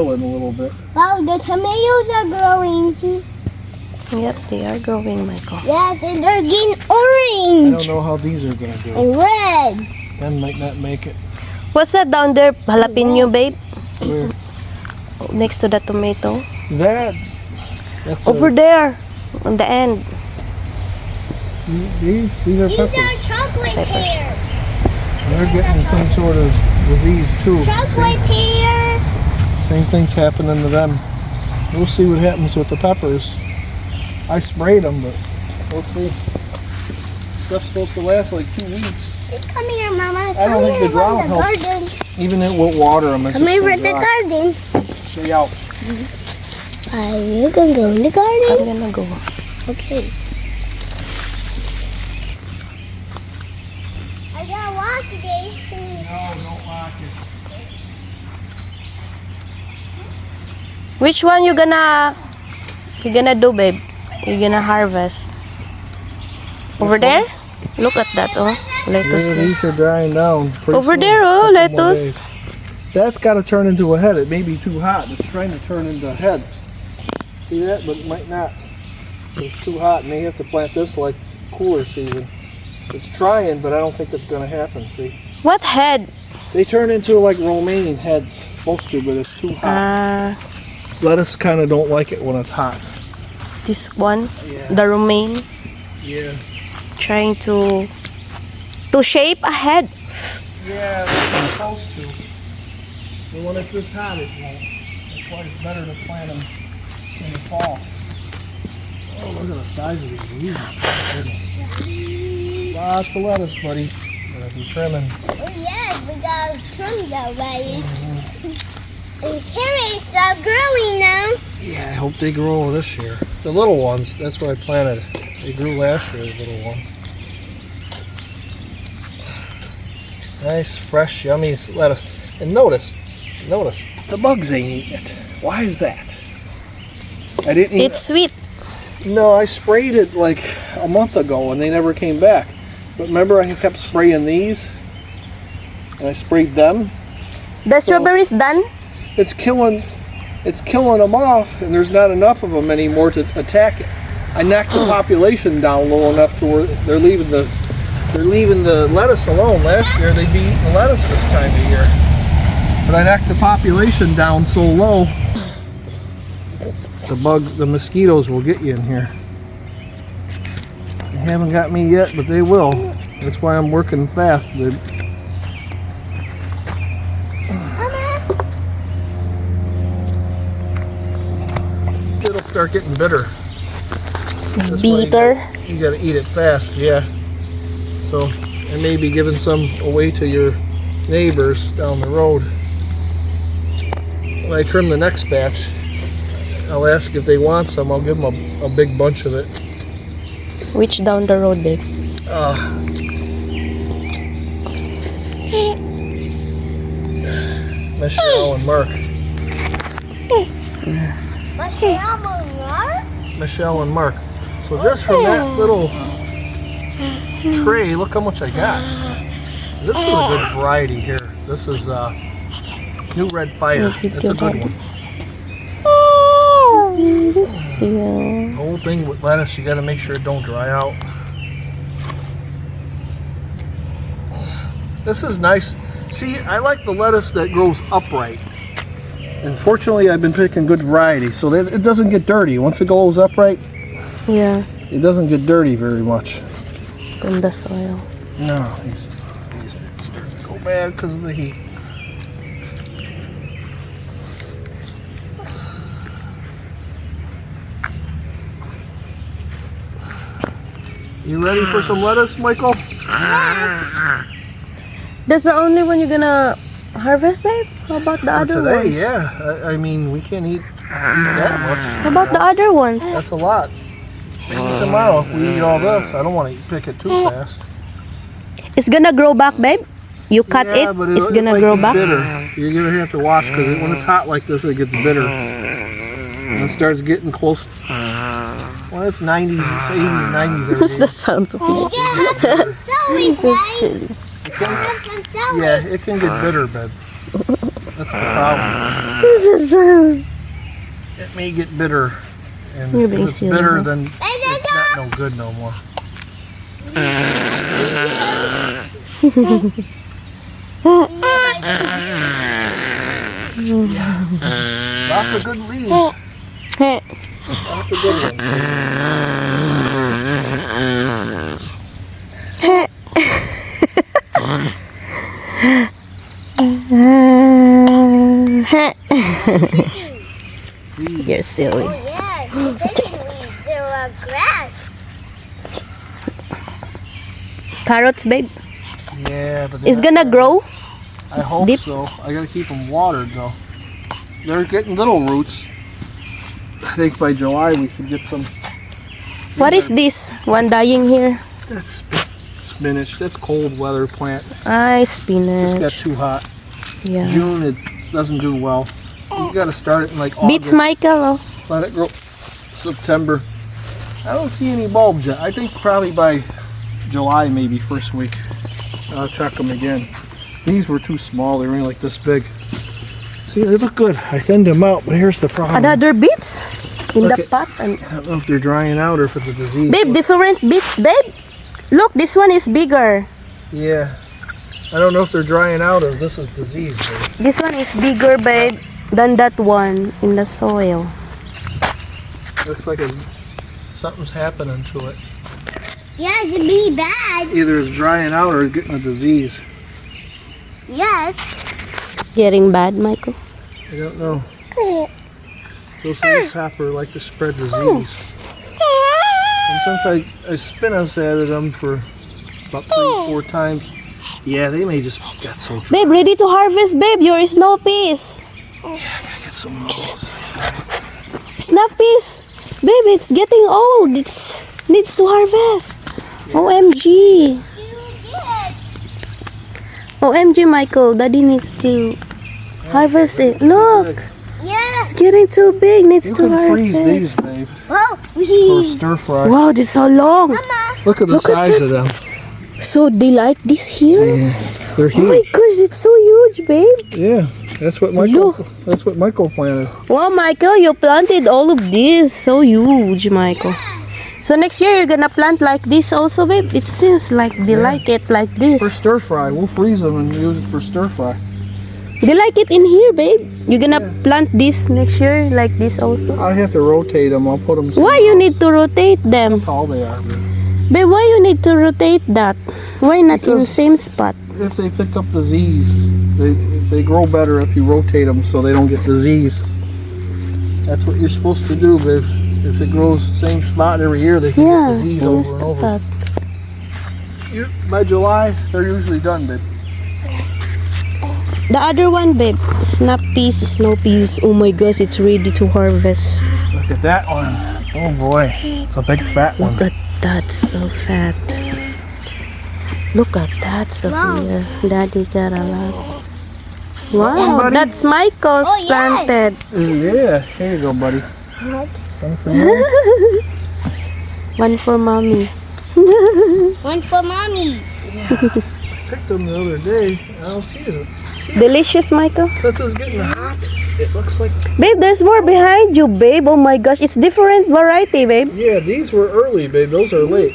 soil in a little bit. Wow, the tomatoes are growing. Yep, they are growing, Michael. Yes, and they're getting I orange don't know how these are gonna go. and red. Them might not make it. What's that down there? Jalapeno, babe? Where? Next to the tomato. That's Over there, on the end. These are These peppers. are chocolate pears. They're getting some sort of disease too. Chocolate pears. Same thing's happening to them. We'll see what happens with the peppers. I sprayed them, but we'll see. Stuff's supposed to last like 2 weeks. Come here, Mama. I don't think the drought helps. Garden. Even it will water them. It's Come just here so at the dry. garden. Stay out. Are you gonna go in the garden? I'm gonna go. Okay. I gotta walk today. No, don't lock it. Which one you gonna do, babe? You gonna harvest? Over there? Look at that, oh. Yeah, Lettuce. these are drying down. Pretty Over soon, there, oh, couple more lettuce. days. That's got to turn into a head. It may be too hot. It's trying to turn into heads. See that? But it might not. It's too hot, and they have to plant this like cooler season. It's trying, but I don't think it's going to happen. See? What head? They turn into like romaine heads. It's supposed to, but it's too hot. Lettuce kind of don't like it when it's hot. This one, Yeah. the romaine, Yeah. trying to shape a head. Yeah, they're supposed to. But when it's this hot, it won't. That's why it's better to plant them in the fall. Oh, look at the size of these leaves. My goodness. Lots of lettuce, buddy. Gonna be trimming. Oh yes, we got trimmed already. And carrots are growing now. Yeah, I hope they grow this year. The little ones, that's what I planted. They grew last year, the little ones. Nice, fresh, yummy lettuce. And notice, the bugs ain't eating it. Why is that? I didn't eat. It's sweet. No, I sprayed it like a month ago and they never came back. But remember I kept spraying these? And I sprayed them? The strawberries done? It's killing them off, and there's not enough of them anymore to attack it. I knocked the population down low enough to where they're leaving the lettuce alone. Last year they'd be eating lettuce this time of year, but I knocked the population down so low. The mosquitoes will get you in here. They haven't got me yet, but they will. That's why I'm working fast, dude. It'll start getting bitter. That's why Bitter. You gotta eat it fast, yeah. So, I may be giving some away to your neighbors down the road. When I trim the next batch, I'll ask if they want some. I'll give them a big bunch of it. Which down the road, babe? Michelle and Mark. Michelle and Mark. So just from that little tray, look how much I got. This is a good variety here. This is New Red Fire. That's a good one. The whole thing with lettuce, you got to make sure it don't dry out. This is nice. See, I like the lettuce that grows upright. And fortunately, I've been picking good variety, so that it doesn't get dirty. Once it goes upright, Yeah, it doesn't get dirty very much. from the soil. No, these are starting to go bad because of the heat. You ready for some lettuce, Michael? That's the only one you're gonna harvest, babe? How about the other Today, ones? yeah. I mean, we can't eat that much. How about the other ones? That's a lot. Maybe tomorrow, if we eat all this, I don't want to pick it too fast. It's gonna grow back, babe? You cut Yeah, it, but it's it gonna might grow be back? bitter. You're gonna have to watch because when it's hot like this, it gets bitter. When it starts getting close, when it's 90s, it's 80s, 90s every What's day. the sounds of it? Have some celery, That's guys. silly. Have some celery. Yeah, it can get bitter, babe. That's the problem. This is It may get bitter. And You're if being it's silly, bitter, huh? then it's not no good no more. Lots of good leaves. Lots of good ones. You're silly. Oh yeah, chicken leaves. There are grass. Carrots, babe. Yeah, but It's gonna grow. I hope deep. so. I gotta keep them watered though. They're getting little roots. I think by July we should get some. What is this one dying here? That's spinach. That's cold weather plant. Ay, Just got spinach. too hot. Yeah. June it doesn't do well. You gotta start it in like August. Beets, Michael. Oh. Let it grow. September. I don't see any bulbs yet. I think probably by July, maybe first week. I'll check them again. These were too small. They were only like this big. See, they look good. I thinned them out, but here's the problem. Another beets in Look the at- pot. And I don't know if they're drying out or if it's a disease. babe, different beets, babe. Look, this one is bigger. Yeah. I don't know if they're drying out or if this is disease. Babe. This one is bigger, babe, than that one in the soil. Looks like something's happening to it. Yes, it'd be bad. Either it's drying out or it's getting a disease. Yes. Getting bad, Michael. I don't know. Those grasshopper like to spread disease. And since I spinach added them for about 3-4 times, yeah, they may just get so dry. Babe, ready to harvest, babe. Your snow peas. Get some of those. Snap peas. Babe, it's getting old. It needs to harvest. OMG. You did. OMG, Michael. Daddy needs to harvest it. Look. Yeah. It's getting too big. Needs You to can freeze these, harvest. babe, Oh, for stir fry. Wow, this is so long. Mama. Look at the Look at size that. of them. So they like this here? Yeah, they're Oh my huge. gosh, it's so huge, babe. Yeah, that's what Michael. Look. That's what Michael planted. Wow, Michael, you planted all of this. So huge, Michael. So next year you're gonna plant like this also, babe? It seems like they like it like this. For stir fry, we'll freeze them and use it for stir fry. They like it in here, babe. You're gonna plant this next year like this also? I have to rotate them. I'll put them. Why you need to rotate them? How tall they are. But Babe, why you need to rotate that? Why not in the same spot? if they pick up disease, they grow better if you rotate them so they don't get disease. That's what you're supposed to do, babe. If it grows the same spot every year, they can Yeah, get disease same over and over. spot. By July, they're usually done, babe. The other one, babe, snap peas, snow peas. Oh my gosh, it's ready to harvest. Look at that one. Oh boy, it's a big fat one. Look at that, so fat. Look at that, Sophia. Daddy got a lot. Wow, buddy? that's Michael's Oh, yes. planted. Yeah, here you go, buddy. One for you. One for mommy. One for mommy. Picked them the other day. I don't see it. Delicious, Michael. Since it's getting hot, it looks like. Babe, there's more behind you, babe. Oh my gosh, it's different variety, babe. Yeah, these were early, babe. Those are late.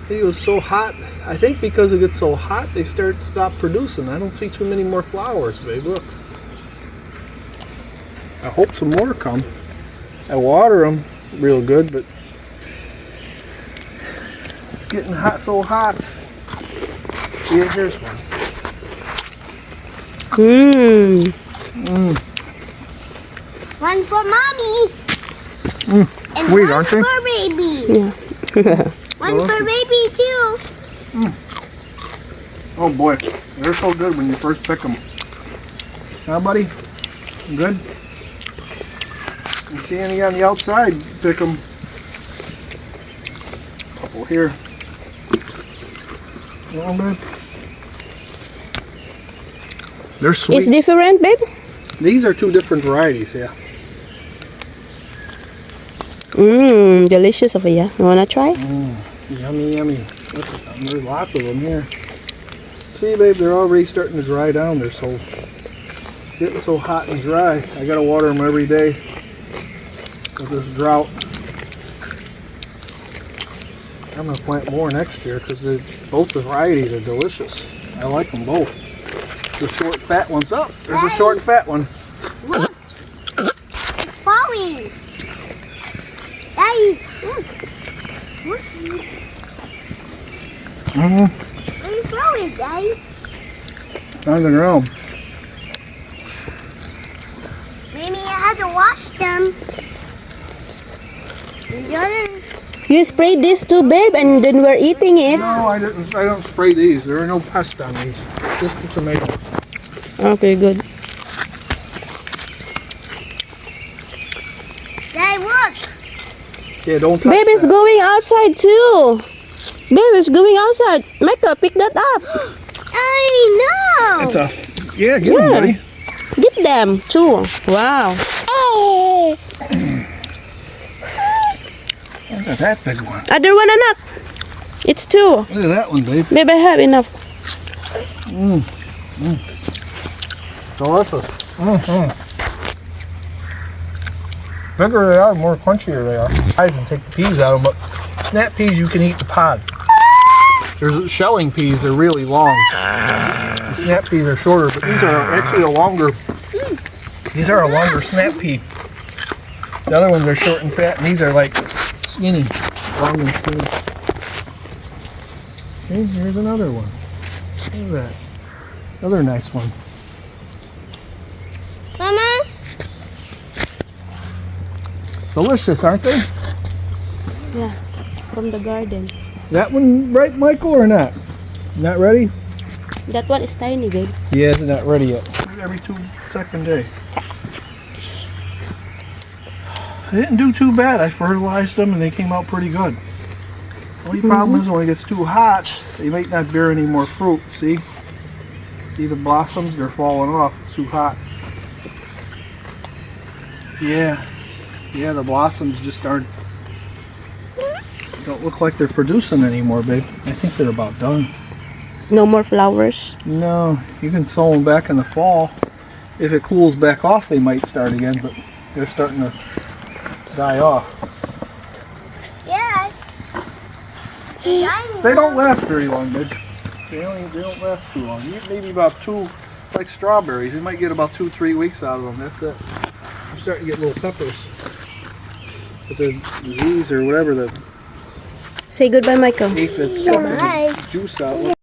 It was so hot. I think because it gets so hot, they stop producing. I don't see too many more flowers, babe. Look. I hope some more come. I water them real good, but it's getting hot, so hot. Yeah, here's one. One for mommy. And Sweet, one aren't they? for baby. Yeah. One for baby too. Oh boy, they're so good when you first pick them. Huh, buddy? Good? You see any on the outside, pick them. Couple here. All good. They're sweet. It's different, babe? These are two different varieties, yeah. Delicious, Sophia. You wanna try? Yummy, yummy. Look at them. There's lots of them here. See, babe, they're already starting to dry down. They're so getting so hot and dry. I gotta water them every day with this drought. I'm gonna plant more next year because both the varieties are delicious. I like them both. The short, fat one's up. There's a short and fat one. Look. It's falling. Daddy. Look. Mm-hmm. Where are you throwing, Daddy? On the ground. Maybe I had to wash them. The other. You sprayed this too, babe, and then we're eating it. No, I didn't. I don't spray these. There are no pests on these. Just the tomato. Okay, good. Daddy, look. Yeah, don't touch Babe is that. going outside too. Babe is going outside. Michael, pick that up. I know. It's a. Yeah, get them, buddy. Get them too. Wow. Look at that big one. Other one, anak. It's two. Look at that one, babe. Babe, I have enough. Delicious. Bigger they are, more crunchier they are. I can take the peas out of them, but snap peas you can eat the pod. There's shelling peas, they're really long. The snap peas are shorter, but these are actually a longer. These are a longer snap pea. The other ones are short and fat, and these are like skinny, long and skinny. Hey, here's another one. Look at that. Another nice one. Mama? Delicious, aren't they? Yeah, from the garden. That one right, Michael, or not? Not ready? That one is tiny, babe. Yeah, it's not ready yet. Every 2nd day. They didn't do too bad. I fertilized them and they came out pretty good. Only problem is when it gets too hot, they might not bear any more fruit. See? See the blossoms? They're falling off. It's too hot. Yeah. Yeah, the blossoms just aren't. Don't look like they're producing anymore, babe. I think they're about done. No more flowers. No, you can sow them back in the fall. If it cools back off, they might start again, but they're starting to die off. Yes. They don't last very long, babe. They don't last too long. You get maybe about 2, like strawberries. You might get about 2-3 weeks out of them. That's it. You start to get little peppers. But the disease or whatever, the Say goodbye, Michael. aphid sucking Bye. the juice out.